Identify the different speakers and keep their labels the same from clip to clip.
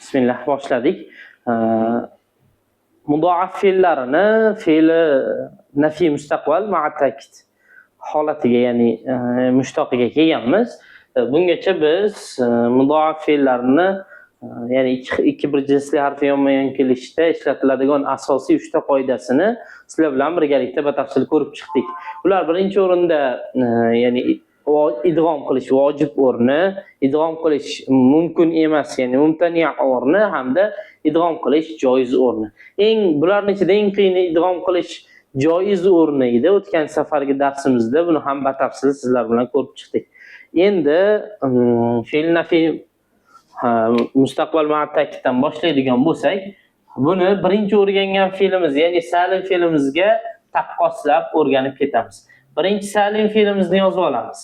Speaker 1: Bismillah boshladik. Mudoaf fe'llarini fe'li nafiy mustaqbal ma'a ta'kid holatiga, ya'ni mushtaqiga kelganmiz. Bungacha biz mudoaf fe'llarini ya'ni ikki bir jinsli harfi yonma-yon kelishda ishlatiladigan asosiy 3 ta qoidasini sizlar bilan birgalikda batafsil ko'rib chiqdik. Ular birinchi o'rinda ya'ni idg'om qilish vojib o'rni, idg'om qilish mumkin emas, ya'ni mumtani' o'rni hamda idg'om qilish joiz o'rni. Bularning ichida eng qiyini idg'om qilish joiz o'rni edi. O'tgan safargi darsimizda buni ham batafsil sizlar bilan ko'rib chiqdik. Endi fe'l nafiy mustaqbal ma'a ta'kiddan boshlaydigan bo'lsak, buni birinchi o'rgangan fe'limiz, ya'ni salim fe'limizga taqqoslab o'rganib ketamiz. Birinchi salim fe'limizni yozib olamiz.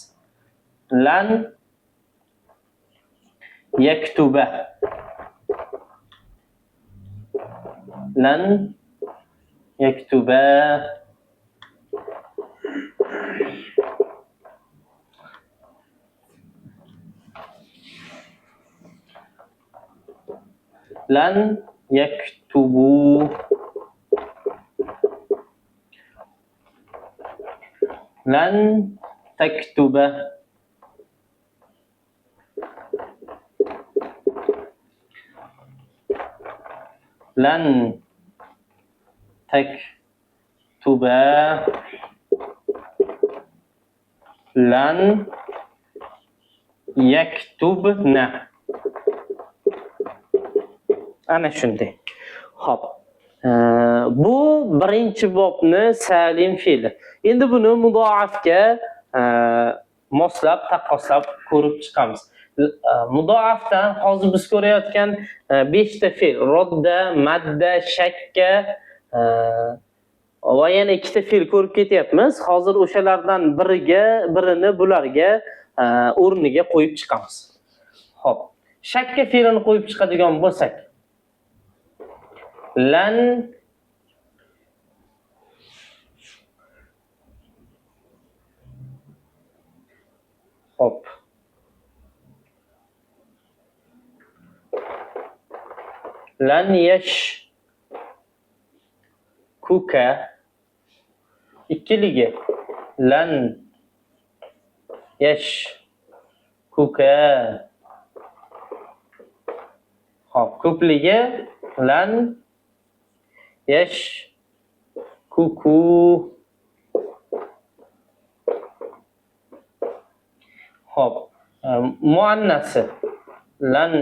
Speaker 1: Lan yaktuba. Lan yaktuba. Lan yaktubu. Lan taktuba. Lan taktuba. Lan yaktubna. Ana shunday. Xo'p. Bu birinchi bobni salim fe'li. Endi buni mudoafga moslab, taqqoslab ko'rib chiqamiz. Mudoafdan hozir biz ko'rayotgan 5 ta fe'l, rodda, madda, shakka va yana 2 ta fe'l ko'rib ketyapmiz. Hozir o'shalardan birini bularga o'rniga qo'yib chiqamiz. Xo'p. Shakka fe'lini qo'yib chiqadigan bo'lsak, lan hop lan yash kuka ikkiligi lan yash kuka hop ko'pligi lan yash kuku hop muannasi lan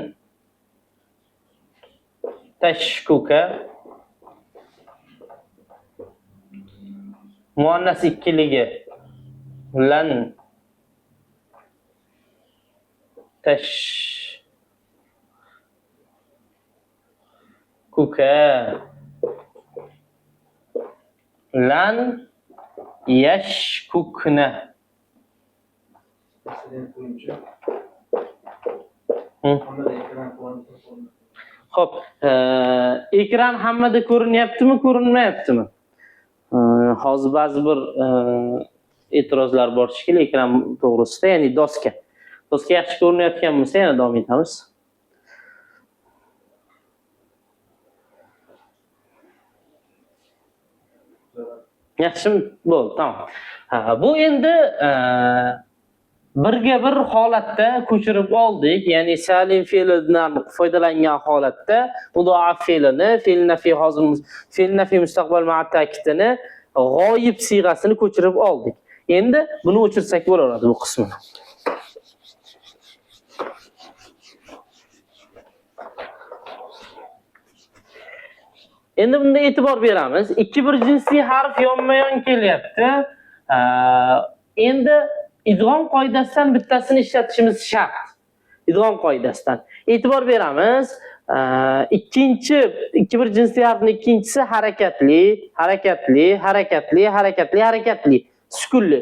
Speaker 1: tashkuka muannas ikkiligi lan tashkuka lan yashkukna. Xo'p, ekran hammada ko'rinyaptimi, ko'rinmayaptimi? Hozir ba'zi bir e'tirozlar bor shekilli ekran to'g'risida, ya'ni doska. Doska yaxshi ko'rinayotgan bo'lsa, yana davom etamiz. Yaxshimi? Bo'ldi, tamom. Bu endi birga bir holatda ko'chirib oldik, ya'ni salim fe'lidan foydalangan holatda mudoaf fe'lini, fe'l nafiy mustaqbal ma'a ta'kidini g'oyib siyg'asini ko'chirib oldik. Endi buni o'chirsak bo'laveradi bu qismini. Endi bunda e'tibor beramiz. Ikki bir jinsli harf yonma-yon kelyapti. Endi idg'om qoidasidan bittasini ishlatishimiz shart. Idg'om qoidasidan. E'tibor beramiz. Ikki bir jinsli harfning ikkinchisi harakatli, sukunli.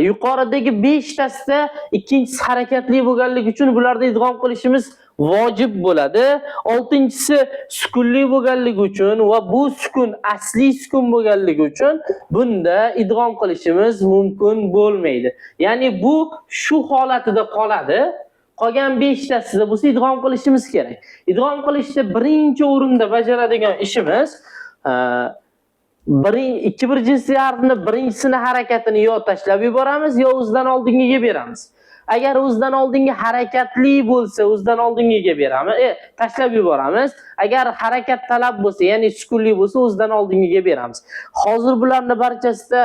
Speaker 1: Yuqoridagi 5 tasida ikkinchisi harakatli bo'lganligi uchun bularda idg'om qilishimiz vojib bo'ladi. 6-inchisi sukunli bo'lganligi uchun va bu sukun asli sukun bo'lganligi uchun bunda idg'om qilishimiz mumkin bo'lmaydi. Ya'ni bu shu holatida qoladi. Qolgan 5 tasida bo'lsa idg'om qilishimiz kerak. Idg'om qilishda birinchi o'rinda bajaradigan ishimiz ikki bir jinsiy harfni birinchisini harakatini yo tashlab yuboramiz, yo o'zidan oldingiga beramiz. Agar o'zidan oldingi harakatli bo'lsa, o'zidan oldingiga beramiz, tashlab yuboramiz. Agar harakat talab bo'lsa, ya'ni sukunli bo'lsa, o'zidan oldingiga beramiz. Hozir bularning barchasida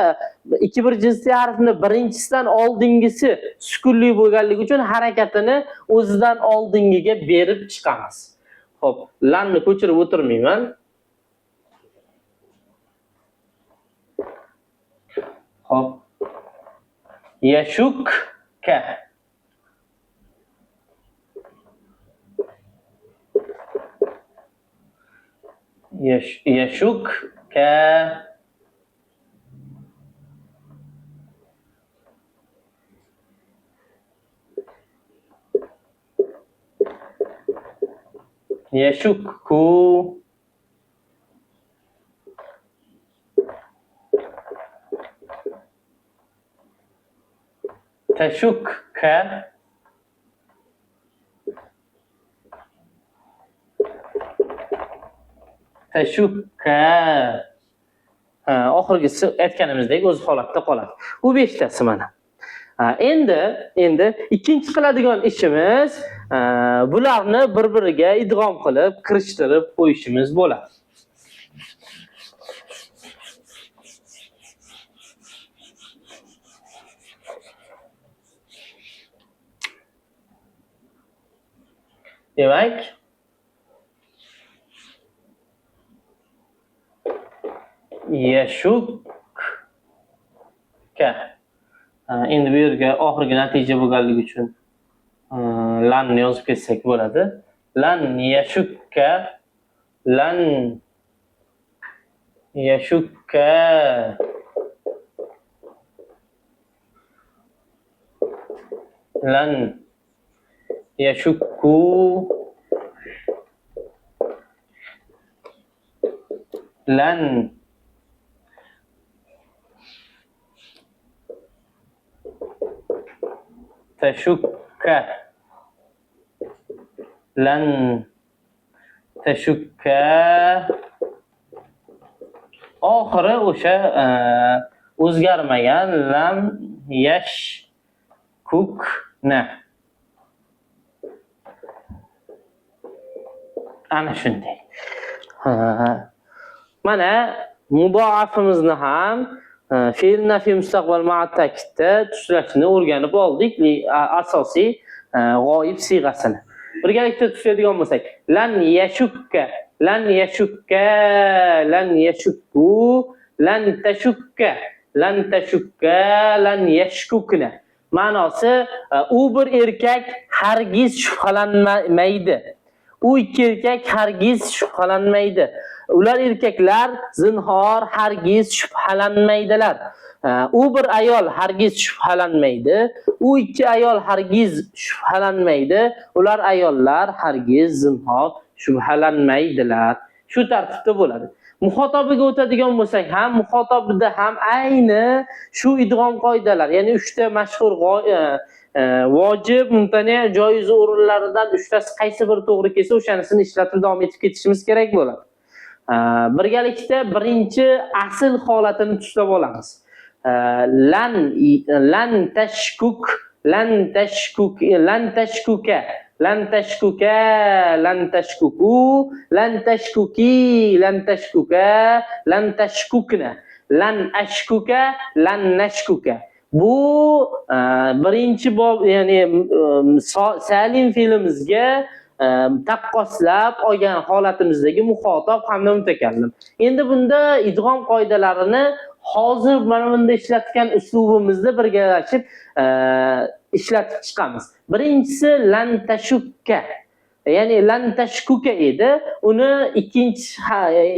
Speaker 1: ikki bir jinsiy harfni birinchisidan oldingisi sukunli bo'lganligi uchun harakatini o'zidan oldingiga berib chiqamiz. Xo'p, lanni ko'chirib o'tirmayman. Hop. Yashukka. Yashukka. Yashukku. Tashukka. Tashukka. Oxirgisi aytganimizdek o'z holatda qoladi. Bu 5 tasi mana. Endi ikkinchi qiladigan ishimiz bularni bir-biriga idg'om qilib, kirishtirib qo'yishimiz bo'ladi. Demak, yashukka. Endi bu yerga oxirgi natija bo'lganligi uchun lanni yozib ketsak bo'ladi. Lan yashukka, lan yashukka. Lan yashukku. Lan tashukka. Lan tashukka. Oxiri o'sha o'zgarmagan lam yashkukna. Ana shunday. Mana mudoafimizni ham fe'l nafiy mustaqbal ma'a ta'kidda tushlashni o'rganib oldik. Asosiy g'oyib siyg'asini. Birgalikda tushadigan bo'lsak, lan yashukka, lan yashukka, lan yashukku, lan tashukka, lan tashukka, lan yashkukna. Ma'nosi u bir erkak hargiz shubhalanmaydi. U ikki erkak hargiz shubhalanmaydi. Ular erkaklar zinhor hargiz shubhalanmaydilar. U bir ayol hargiz shubhalanmaydi. U ikki ayol hargiz shubhalanmaydi. Ular ayollar hargiz zinhor shubhalanmaydilar. Shu tartibda bo'ladi. Muxotobiga o'tadigan bo'lsak ham, muxotobida ham ayni shu idg'om qoidalar, ya'ni 3 ta mashhur vojib, mumtani, joiz o'rinlaridan 3 tasi qaysi biri to'g'ri kelsa, o'shanisini ishlatib davom etib ketishimiz kerak bo'ladi. Birgalikda birinchi asl holatini tushunib olamiz. Lan tashkuk, lan tashkuk, lan tashkuka, lan tashkuka, lan tashkuku, lan tashkuki, lan tashkuka, lan tashkukna, lan ashkuka, lan nashkuka. Bu birinchi bob, ya'ni salim fe'limizga taqqoslab olgan holatimizdagi muxotob hamda mutakallim. Endi bunda idg'om qoidalarini hozir mana bunda ishlatgan uslubimizda birgalashib ishlatib chiqamiz. Birinchisi lan tashukka. Ya'ni lan tashkuka edi. Uni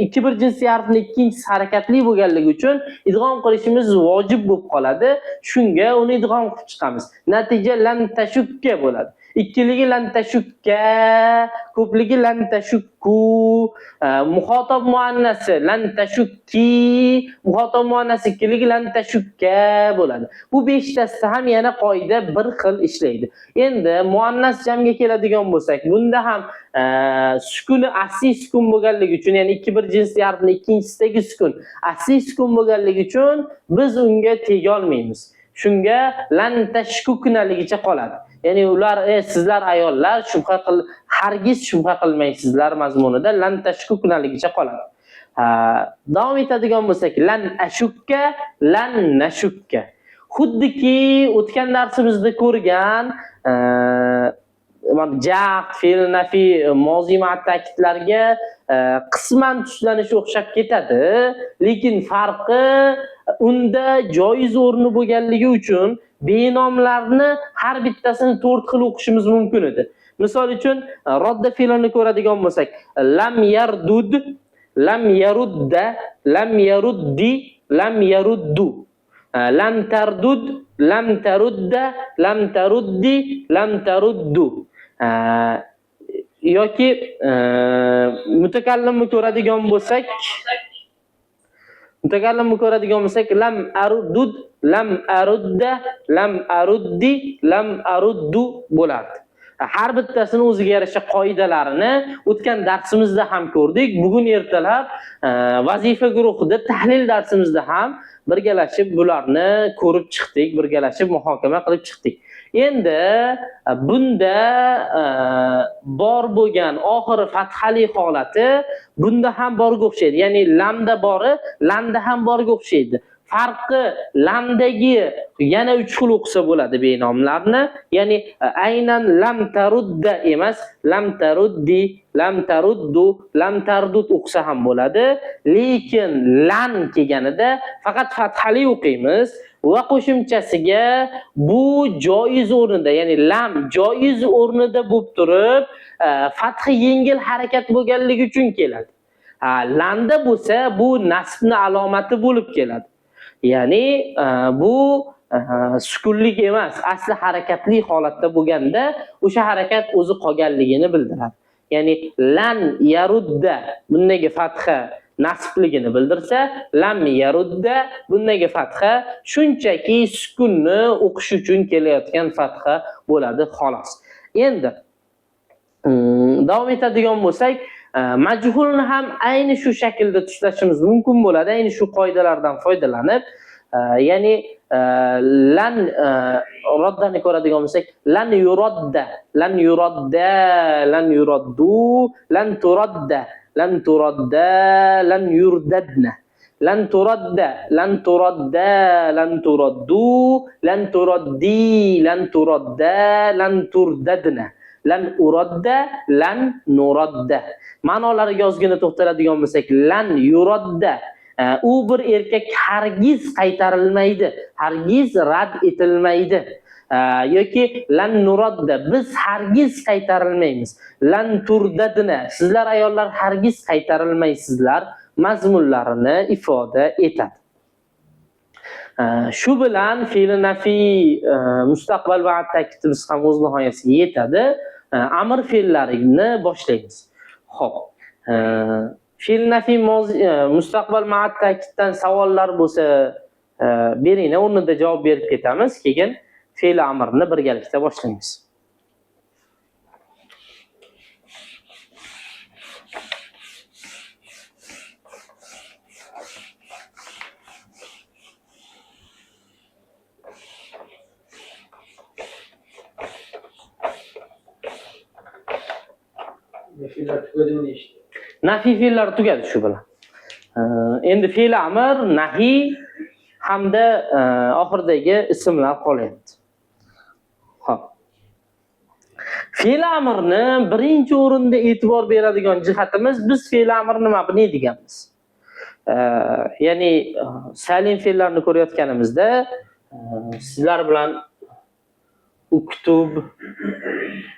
Speaker 1: ikki bir jinsiy harfning ikkinchisi harakatli bo'lganligi uchun idg'om qilishimiz vojib bo'lib qoladi. Shunga uni idg'om qilib chiqamiz. Natija lan tashukka bo'ladi. ikkiligi lan tashukka, ko'pligi lan tashukku, muhotab muannasi lan tashukki, muhotab muannasi ikkiligi lan tashukka bo'ladi. Bu 5 tasida ham yana qoida bir xil ishlaydi. Endi muannas jamga keladigan bo'lsak, bunda ham sukuni asli sukun bo'lganligi uchun, ya'ni ikki bir jinsli harfning ikkinchisidagi sukun asli sukun bo'lganligi uchun biz unga tega olmaymiz. Shunga lan tashkuknaligicha qoladi. Ya'ni ular sizlar ayollar hargiz shubha qilmaysizlar mazmunida lan tashkuknaligicha qoladi. Davom etadigan bo'lsak, lan ashukka, lan nashukka. Xuddiki o'tgan darsimizda ko'rgan jaq, fe'l, nafi, mozi ma'at ta'kidlarga qisman tuslanishi o'xshab ketadi, lekin farqi unda joiz o'rni bo'lganligi uchun benomlarni har bittasini 4 xil o'qishimiz mumkin edi. Misol uchun rodda fe'lini ko'radigan bo'lsak, lam yardud, lam yarudda, lam yaruddi, lam yaruddu. Lam tardud, lam tarudda, lam taruddi, lam taruddu. Yoki mutakallimni ko'radigan bo'lsak, lam arudud, lam arudda, lam aruddi, lam aruddu bo'lardi. Har bittasini o'ziga yarasha qoidalarini o'tgan darsimizda ham ko'rdik. Bugun ertalab vazifa guruhida tahlil darsimizda ham birgalashib bularni ko'rib chiqdik, birgalashib muhokama qilib chiqdik. Endi bunda bor bo'lgan oxiri fathali holati bunda ham borga o'xshaydi. Ya'ni lamda bori, landa ham borga o'xshaydi. Farqi lamdagi yana 3 xil o'qisa bo'ladi benomlarni. Ya'ni aynan lam tarudda emas, lam taruddi, lam taruddu, lam tardud o'qisa ham bo'ladi. Lekin lan kelganida faqat fathali o'qiymiz va qo'shimchasiga bu joiz o'rnida, ya'ni lam joiz o'rnida bo'lib turib, fathi yengil harakat bo'lganligi uchun keladi. Landa bo'lsa bu nasbni alomati bo'lib keladi. Ya'ni bu sukunlik emas, asli harakatli holatda bo'lganda o'sha harakat o'zi qolganligini bildiradi. Ya'ni lan yarudda bundagi fatha nasbligini bildirsa, lam yarudda bundagi fatha shunchaki sukunni o'qish uchun kelayotgan fatha bo'ladi xolos. Endi davom etadigan bo'lsak, majhulni ham ayni shu shaklda tushunishimiz mumkin bo'ladi, ayni shu qoidalardan foydalanib, ya'ni lan roddani ko'radigan bo'lsak, lan yuradda, lan yuradda, lan yuraddu, lan turadda, lan turadda, lan yurdadna, lan turadda, lan turadda, lan turaddu, lan turaddi, lan turadda, lan turdadna, lan uradda, lan nuradda. Ma'nolariga ozgina to'xtaladigan bo'lsak, lan yuradda, u bir erkak hargiz qaytarilmaydi, hargiz rad etilmaydi. Yoki lan nuradda, biz hargiz qaytarilmaymiz. Lan turdadna, sizlar ayollar hargiz qaytarilmaysizlar mazmunlarini ifoda etadi. Shu bilan fe'l nafi mustaqbal va ta'kidimiz ham o'z nihoyasiga yetadi. Amr fe'llarini boshlaymiz. Xo'p. Fe'l nafi mustaqbal ma'at ta'kiddan savollar bo'lsa beringlar, o'rnida javob berib ketamiz. Keyin fe'l amrni birgalikda boshlaymiz.
Speaker 2: Nafiylar tugadimi deyishdi.
Speaker 1: Nafiy fe'llar tugadi shu bilan. Endi fe'l amr, nahi hamda oxiridagi ismlar qolyapti. Xo'p. Fe'l amrni birinchi o'rinda e'tibor beradigan jihatimiz, biz fe'l amr nima deyganmiz? Ya'ni salim fe'llarni ko'rayotganimizda sizlar bilan uktub,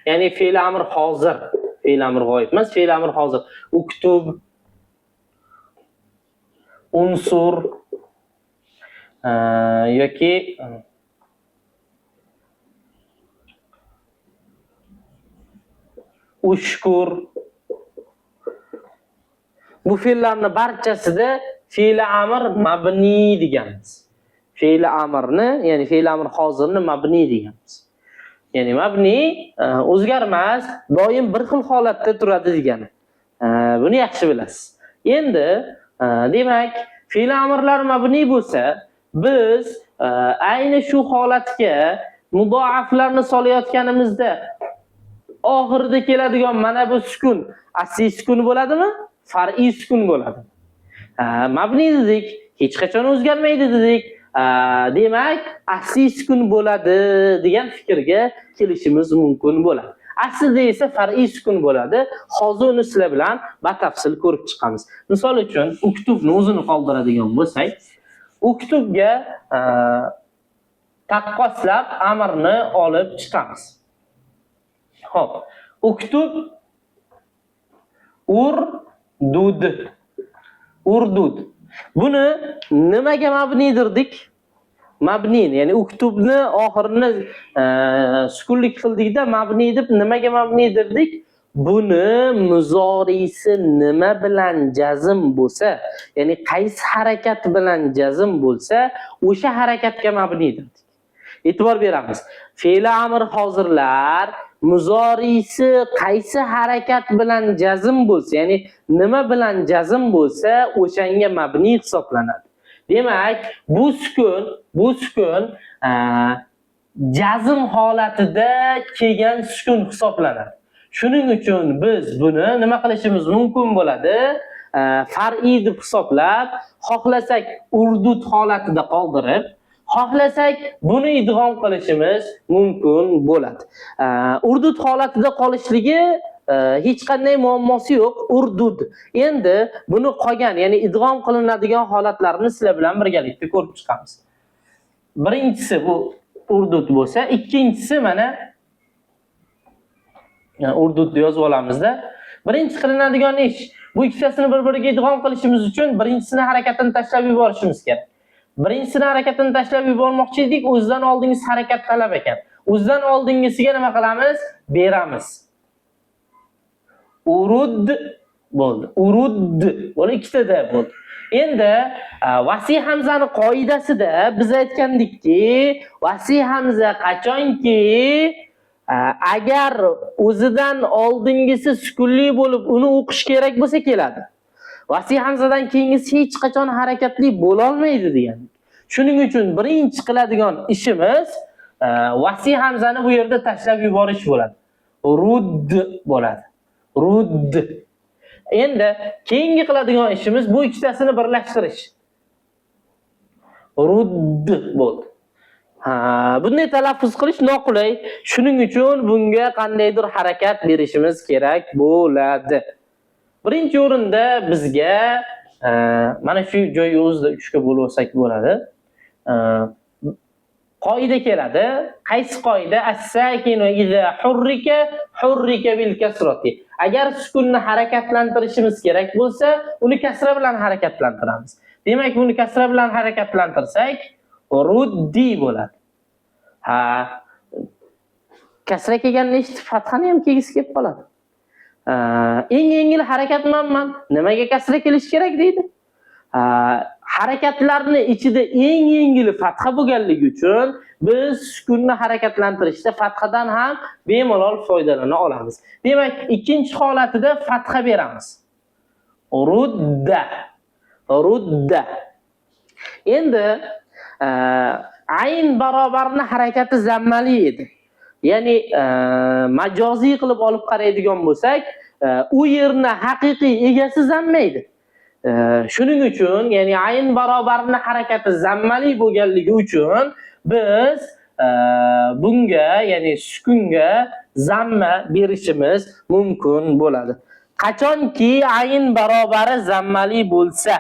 Speaker 1: ya'ni fe'l amr hozir, fe'l amr g'oyib emas, fe'l amr hozir. Uktub, unsur yoki ushkur. Bu fe'llarning barchasida fe'l amr mabni deganmiz. Fe'l amrni, ya'ni fe'l amr hozirni mabni deganmiz. Ya'ni mabni o'zgarmas, doim bir xil holatda turadi degani. Buni yaxshi bilasiz. Endi demak, fe'l amrlar mabni bo'lsa, biz ayni shu holatga mudoaflarni solayotganimizda oxirida keladigan mana bu sukun asli sukun bo'ladimi? Far'iy sukun bo'ladi. Mabni dedik, hech qachon o'zgarmaydi dedik. Demak, asli sukun bo'ladi degan fikrga kelishimiz mumkin bo'ladi. Aslida esa far'iy sukun bo'ladi. Hozir uni sizlar bilan batafsil ko'rib chiqamiz. Misol uchun, uktubni o'zini qoldiradigan bo'lsak, uktubga taqqoslab amrni olib chiqamiz. Xo'p, uktub urdud. Buni nimaga mabni derdik? Mabni, ya'ni uktubni oxirini sukunlik qildikda mabni deb nimaga mabni derdik? Buni muzorisi nima bilan jazm bo'lsa, ya'ni qaysi harakat bilan jazm bo'lsa, o'sha harakatga mabni derdik. E'tibor beramiz. Fe'l amr hozirlar muzorisi qaysi harakat bilan jazm bo'lsa, ya'ni nima bilan jazm bo'lsa, o'shanga mabni hisoblanadi. Demak, bu sukun jazm holatida kelgan sukun hisoblanadi. Shuning uchun biz buni nima qilishimiz mumkin bo'ladi? Far'iy deb hisoblab, xohlasak urdud holatida qoldirib, xohlasak buni idg'om qilishimiz mumkin bo'ladi. Urdud holatida qolishligi hech qanday muammosi yo'q. Urdud. Endi buni qolgan, ya'ni idg'om qilinadigan holatlarni sizlar bilan birgalikda ko'rib chiqamiz. Birinchisi bu urdud bo'lsa, ikkinchisi mana urdud deb yozib olamizda. Birinchi qilinadigan ish, bu ikkitasini bir-biriga idg'om qilishimiz uchun birinchisini harakatini tashlab yuborishimiz kerak. Birinchisini harakatini tashlab yubormoqchi edik, o'zidan oldingi harakat talab ekan. O'zidan oldingisiga nima qilamiz? Beramiz. Urud bo'ldi. Urud bo'ldi, ikkitada bo'ldi. Endi vasi hamzani qoidasida biz aytgandikki, vasi hamza qachonki agar o'zidan oldingisi sukunli bo'lib, uni o'qish kerak bo'lsa keladi. Vasi hamzadan keyingisi hech qachon harakatli bo'la olmaydi degan. Shuning uchun birinchi qiladigan ishimiz vasi hamzani bu yerda tashlab yuborish bo'ladi. Rudd bo'ladi. Rudd. Endi keyingi qiladigan ishimiz bu ikkitasini birlashtirish. Rudd bo'ldi. Bunday talaffuz qilish noqulay. Shuning uchun bunga qandaydir harakat berishimiz kerak bo'ladi. Birinchi o'rinda bizga mana shu joy o'zida 3 ga bo'lib olsak bo'ladi. Qoida keladi. Qaysi qoida? As-sakinu iza hurrika bil kasrati. Agar sukunni harakatlantirishimiz kerak bo'lsa, uni kasra bilan harakatlantiramiz. Demak, buni kasra bilan harakatlantirsak, ruddi bo'ladi. Kasra kelganini eshitib, fathani ham kelgisi kelib qoladi. Eng yengil harakat manman. Nimaga kasra kelish kerak deydi? Harakatlarni ichida eng yengili fatha bo'lganligi uchun biz sukunni harakatlantirishda fathadan ham bemalol foydalana olamiz. Demak, ikkinchi holatida fatha beramiz. Rudda. Endi ayn barobarni harakati zammali edi. Ya'ni majoziy qilib olib qaraydigan bo'lsak, u yerni haqiqiy egasi zammaydi. Shuning uchun, ya'ni ayn barobarni harakati zammali bo'lganligi uchun biz bunga, ya'ni sukunga zamma berishimiz mumkin bo'ladi. Qachonki ayn barobari zammali bo'lsa,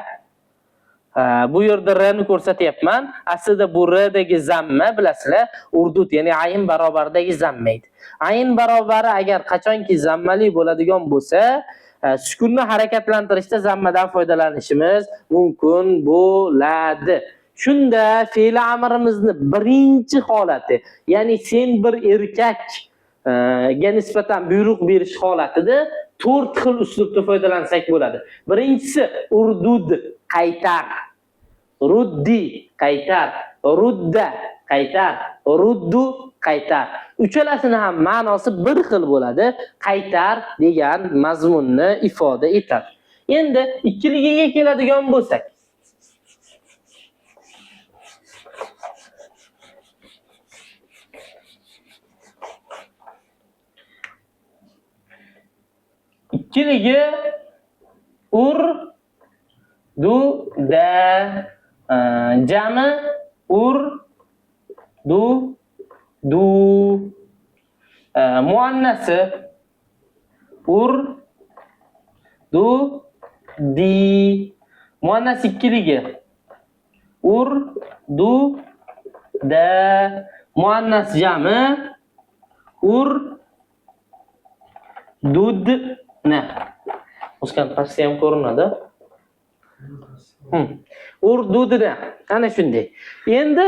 Speaker 1: bu yerda r ni ko'rsatyapman. Aslida bu r dagi zamma bilasizlar, urdud, ya'ni ayn barobaridagi zamma edi. Ayn barobari agar qachonki zammali bo'ladigan bo'lsa, sukunni harakatlantirishda zammadan foydalanishimiz mumkin bo'ladi. Shunda fe'l amrimizni birinchi holati, ya'ni sen bir erkak ga nisbatan buyruq berish holatida 4 xil uslubda foydalansak bo'ladi. Birinchisi urdud, qaytar. Ruddi, qaytar. Rudda, qaytar. Ruddu, qaytar. Uchalasini ham ma'nosi bir xil bo'ladi. Qaytar degan mazmunni ifoda etadi. Endi ikkiligiga keladigan bo'lsak, ikkiligi ur du da jami ur du du muannasi ur du di muannas ikkiligi ur du da muannas jami ur dud na o'skan pastda ham ko'rinadi. Urdudna ana shunday. Endi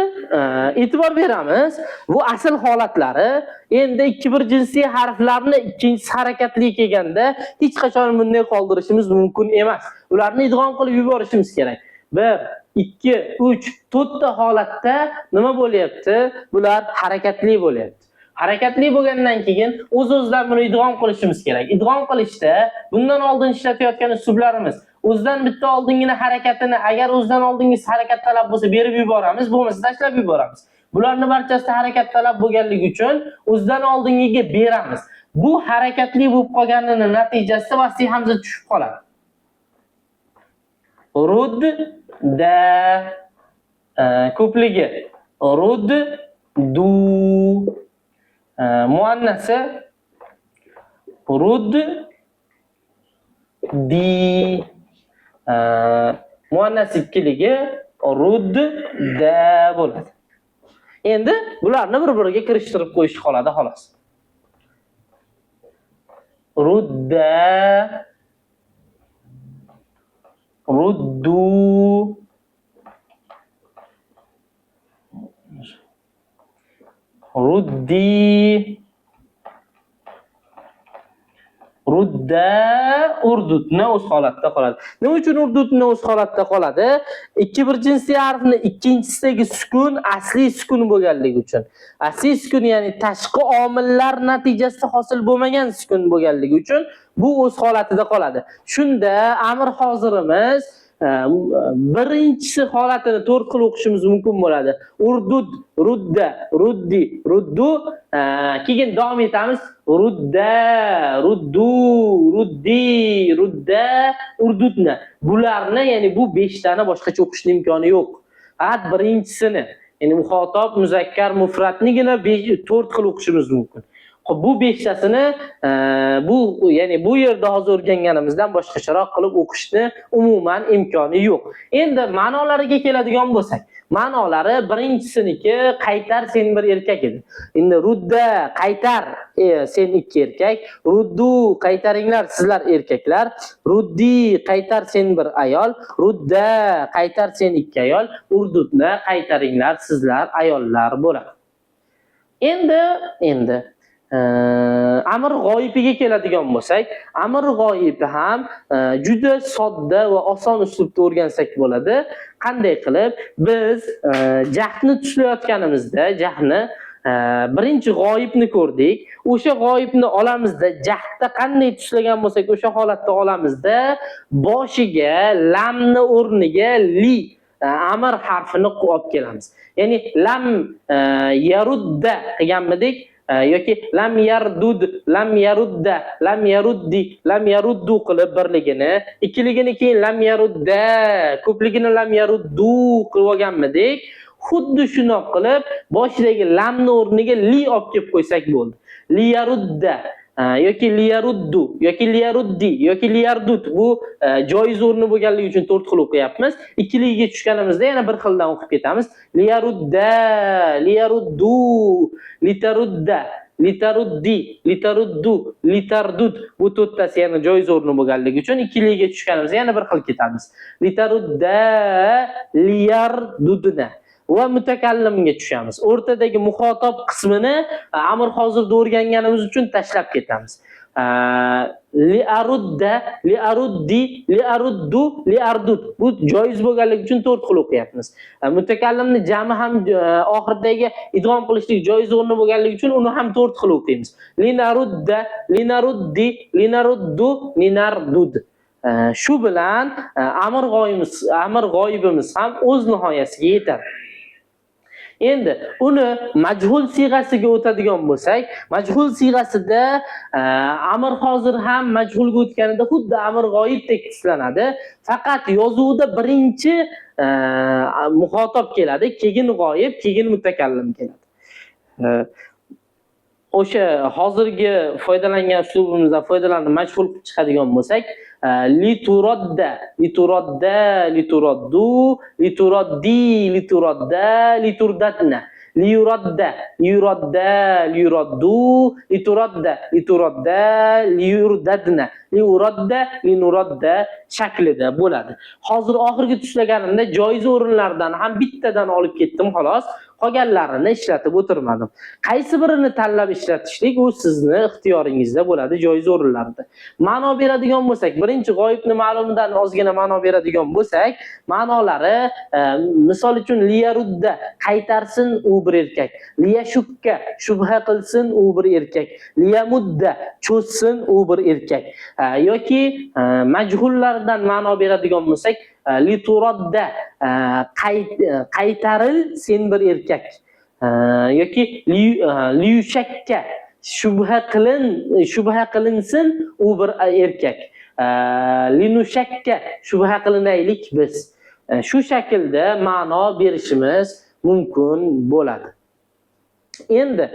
Speaker 1: e'tibor beramiz, bu asl holatlari. Endi ikki bir jinsiy harflarni ikkinchisi harakatli kelganda hech qachon bunday qoldirishimiz mumkin emas. Ularni idg'om qilib yuborishimiz kerak. 1 2 3 4 ta holatda nima bo'lyapti? Bular harakatli bo'lyapti. Harakatli bo'lgandan keyin o'z-o'zidan buni idg'om qilishimiz kerak. Idg'om qilishda bundan oldin ishlatayotgan uslublarimiz o'zidan bitta oldingina harakatini agar o'zidan oldingi harakat talab bo'lsa berib yuboramiz, bo'lmasa tashlab yuboramiz. Bularning barchasida harakat talab bo'lganligi uchun o'zidan oldingiga beramiz. Bu harakatli bo'lib qolganining natijasida vasli hamza tushib qoladi. Rud da ko'pligi rud du muannasi rud di muannas ikkiligi rud da bo'ladi. Endi bularni bir-biriga kirishtirib qo'yish qoladi xolos. Rudda ruddu ruddi rudda urdudni o'z holatida qoladi. Nima uchun urdudni o'z holatida qoladi? Ikki bir jinsiy harfni ikkinchisidagi sukun asli sukun bo'lganligi uchun. Asli sukun ya'ni tashqi omillar natijasida hosil bo'lmagan sukun bo'lganligi uchun bu o'z holatida qoladi. Shunda amr hozirimiz birinchisi holatini 4 xil o'qishimiz mumkin bo'ladi. Urdud, rudda, ruddi, ruddu, keyin davom etamiz. Rudda, ruddu, ruddi, rudda, urdudna. Bularni, ya'ni bu 5 tani boshqacha o'qishning imkoni yo'q. Faqat birinchisini, ya'ni muxotob, muzakkar, mufratnigina 4 xil o'qishimiz mumkin. Bu 5 tasini ya'ni bu yerda hozir o'rganganimizdan boshqacharoq qilib o'qishni umuman imkoni yo'q. Endi ma'nolariga keladigan bo'lsak, ma'nolari birinchisiniki qaytar sen bir erkak edi. Endi rudda qaytar sen ikki erkak, ruddu qaytaringlar sizlar erkaklar, ruddi qaytar sen bir ayol, rudda qaytar sen ikki ayol, urdudni qaytaringlar sizlar ayollar bo'ladi. Endi amr g'oyibiga keladigan bo'lsak, amr g'oyibi ham juda sodda va oson uslubda o'rgansak bo'ladi. Qanday qilib biz jahni tushlayotganimizda, birinchi g'oyibni ko'rdik. O'sha g'oyibni olamizda, jahdda qanday tushlagan bo'lsak, o'sha holatda olamizda boshiga lamni o'rniga li amr harfini olib kelamiz. Ya'ni lam yarudda qilganmidik yoki lam yardud, lam yarudda, lam yaruddi, lam yaruddu qilib birligini, ikkiligini keyin lam yarudda, ko'pligini lam yaruddu qilib olganmidik. Xuddi shunday qilib boshidagi lamni o'rniga li olib kelib qo'ysak bo'ldi. Li yarudda yoki li yaruddu yoki li yaruddi yoki li yardud bu joiz o'rni bo'lganligi uchun 4 xil o'qiyapmiz. Ikkiligiga tushganimizda yana bir xildan o'qib ketamiz. Li yarudda, li yaruddu, li tarudda, li taruddi, li taruddu, li tardud bu 4 tasi yana joiz o'rni bo'lganligi uchun ikkiligiga tushganimizda yana bir xil ketamiz. Li tarudda, li yardudna. va mutakallimga tushamiz. O'rtadagi muxotob qismini amr hozirda o'rganganimiz uchun tashlab ketamiz. Li'arudda, li'aruddi, li'aruddu, li'ardud. Bu joiz bo'lganligi uchun 4 xil o'qiyapmiz. Mutakallimni jami ham oxiridagi idg'om qilishlik joiz o'rni bo'lganligi uchun uni ham 4 xil o'qiymiz. Linarudda, linaruddi, linaruddu, linardud. Shu bilan amr g'oyibimiz ham o'z nihoyasiga yetadi. Endi uni majhul siyg'asiga o'tadigan bo'lsak, majhul siyg'asida amr hozir ham majhulga o'tganida xuddi amr g'oyibdek tuslanadi. Faqat yozuvda birinchi muxotob keladi, keyin g'oyib, keyin mutakallim keladi. O'sha hozirgi foydalangan uslubimizdan foydalanib majhul qilib chiqadigan bo'lsak, lituradda, lituradda, lituraddu, lituraddi, lituradda, liturdadna, liyuradda, liyuradda, liyuraddu, lituradda, lituradda, liyurdadna, liyuradda, linuradda shaklida bo'ladi. Hozir oxirgi tuslaganimda joiz o'rinlardan ham bittadan olib ketdim xolos. Qolganlarini ishlatib o'tirmadim. Qaysi birini tanlab ishlatishlik u sizni ixtiyoringizda bo'ladi, joiz o'rinlarda. Ma'no beradigan bo'lsak, birinchi g'oyibni ma'lumidan ozgina ma'no beradigan bo'lsak, ma'nolari misol uchun liyarudda qaytarsin u bir erkak, liyashukka shubha qilsin u bir erkak, liyamudda cho'zsin u bir erkak. Yoki majhullardan ma'no beradigan bo'lsak, lituradda qaytaril sen bir erkak, yoki liyushakka shubha qilinsin u bir erkak, linushakka shubha qilinaylik biz. Shu shaklda ma'no berishimiz mumkin bo'ladi. Endi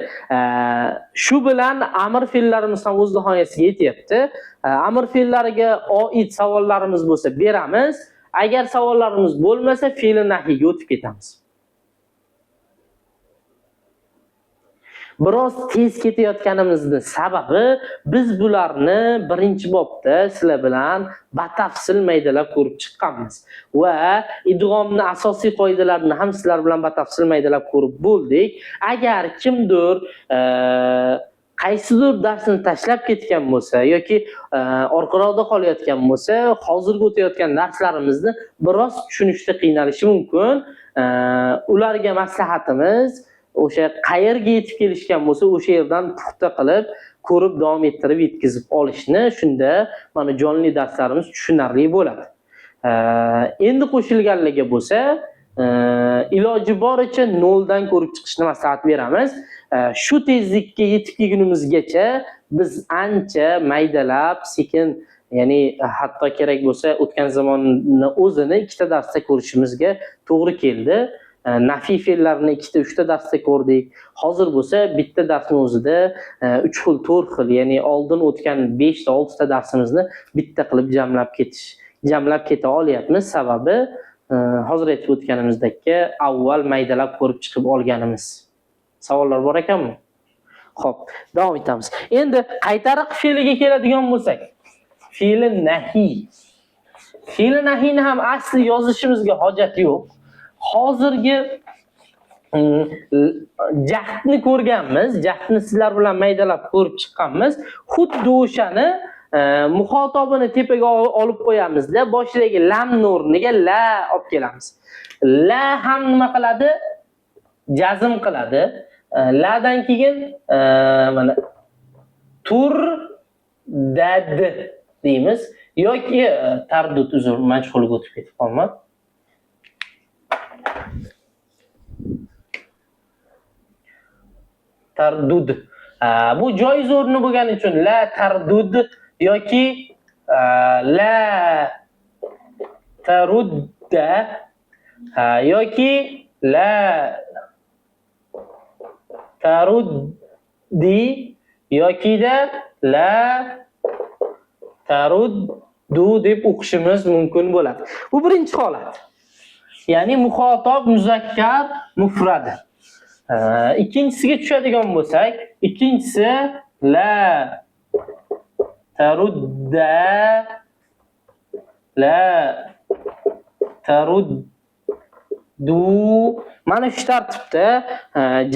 Speaker 1: shu bilan amr fe'llarimiz ham o'z nihoyasiga yetyapti. Amr fe'llariga oid savollarimiz bo'lsa beramiz. Agar savollarimiz bo'lmasa, fe'l nahiyga o'tib ketamiz. Biroz tez ketayotganimizning sababi biz bularni birinchi bobda sizlar bilan batafsil maydalab ko'rib chiqqanmiz va idg'omning asosiy qoidalarini ham sizlar bilan batafsil maydalab ko'rib bo'ldik. Agar kimdir qaysidir darsni tashlab ketgan bo'lsa yoki orqaroqda qolayotgan bo'lsa, hozirgi o'tayotgan darslarimizni biroz tushunishda qiynalishi mumkin. Ularga maslahatimiz o'sha qayerga yetib kelishgan bo'lsa, o'sha yerdan puxta qilib, ko'rib davom ettirib yetkazib olishni, shunda mana jonli darslarimiz tushunarli bo'ladi. Endi qo'shilganlarga bo'lsa, iloji boricha 0 dan ko'rib chiqishni maslahat beramiz. Shu tezlikka yetib kelgunimizgacha biz ancha maydalab, sekin, ya'ni hatto kerak bo'lsa o'tgan zamonni o'zini 2 darsda ko'rishimizga to'g'ri keldi. Nafiy fe'llarni 2-3 darsda ko'rdik. Hozir bo'lsa bitta darsning o'zida 3 xil, 4 xil, ya'ni oldin o'tgan 5 ta 6 ta darsimizni bitta qilib jamlab keta olyapmiz. Sababi hozir aytib o'tganimizdek avval maydalab ko'rib chiqib olganimiz. Savollar bor ekanmi? Xo'p, davom etamiz. Endi qaytariq fe'liga keladigan bo'lsak, fe'li nahiy. Fe'li nahiyni ham asli yozishimizga hojat yo'q. Hozirgi jahdni ko'rganmiz, jahdni sizlar bilan maydalab ko'rib chiqqanmiz. Xuddi o'shani muxotobini tepaga olib qo'yamizda, boshidagi lamning o'rniga la olib kelamiz. La ham nima qiladi? Jazm qiladi. Ladan keyin mana turdad deymiz yoki tardud, uzr, majhulga o'tib ketib qolman. Tardud. Bu joiz o'rni bo'lgani uchun la tardud yoki la tarudda yoki la taruddi yoki da la taruddu deb o'qishimiz mumkin bo'ladi. Bu birinchi holat. Ya'ni muxotob muzakkar mufradi. Ikkinchisiga tushadigan bo'lsak, ikkinchisi la tarudda, la taruddu Mana shu tartibda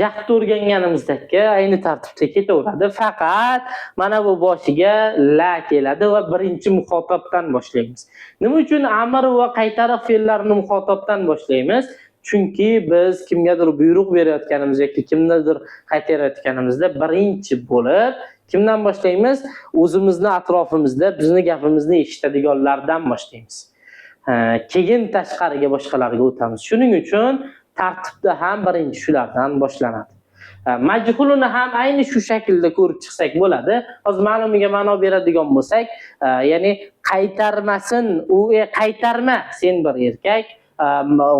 Speaker 1: jahdni o'rganganimizdagi ayni tartibda ketaveradi. Faqat mana bu boshiga la keladi va birinchi muxotobdan boshlaymiz. Nima uchun amr va qaytariq fe'llarini muxotobdan boshlaymiz? Chunki biz kimgadir buyruq berayotganimiz yoki kimnidir qaytarayotganimizda birinchi bo'lib kimdan boshlaymiz? O'zimizni atrofimizda bizni gapimizni eshitadiganlardan boshlaymiz. Keyin tashqariga boshqalarga o'tamiz. Shuning uchun tartibda ham birinchi shulardan boshlanadi. Majhulini ham ayni shu shaklda ko'rib chiqsak bo'ladi. Hozir ma'lumiga ma'no beradigan bo'lsak, ya'ni qaytarmasin, qaytarma sen bir erkak,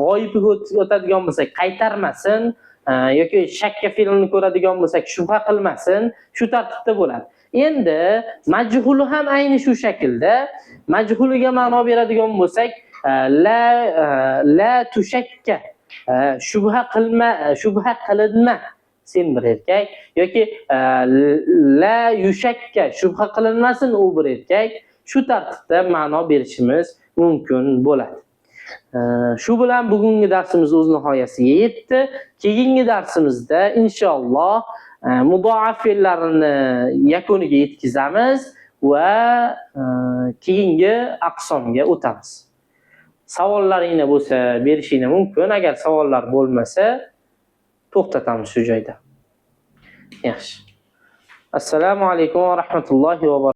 Speaker 1: g'oyibiga o'tadigan bo'lsak qaytarmasin yoki shakka fe'lini ko'radigan bo'lsak shubha qilmasin, shu tartibda bo'ladi. Endi majhuli ham ayni shu shaklda. Majhuliga ma'no beradigan bo'lsak, la tushakka, shubha qilinma sen bir erkak yoki la yushakka, shubha qilinmasin u bir erkak. Shu tartibda ma'no berishimiz mumkin bo'ladi. Shu bilan bugungi darsimiz o'z nihoyasiga yetdi. Keyingi darsimizda inshaalloh mudoaf fe'llarini yakuniga yetkazamiz va keyingi aqsomga o'tamiz. Savollaringiz bo'lsa berishingiz mumkin. Agar savollar bo'lmasa to'xtatamiz shu joyda. Yaxshi. Assalomu alaykum va rahmatullohi va barakatuh.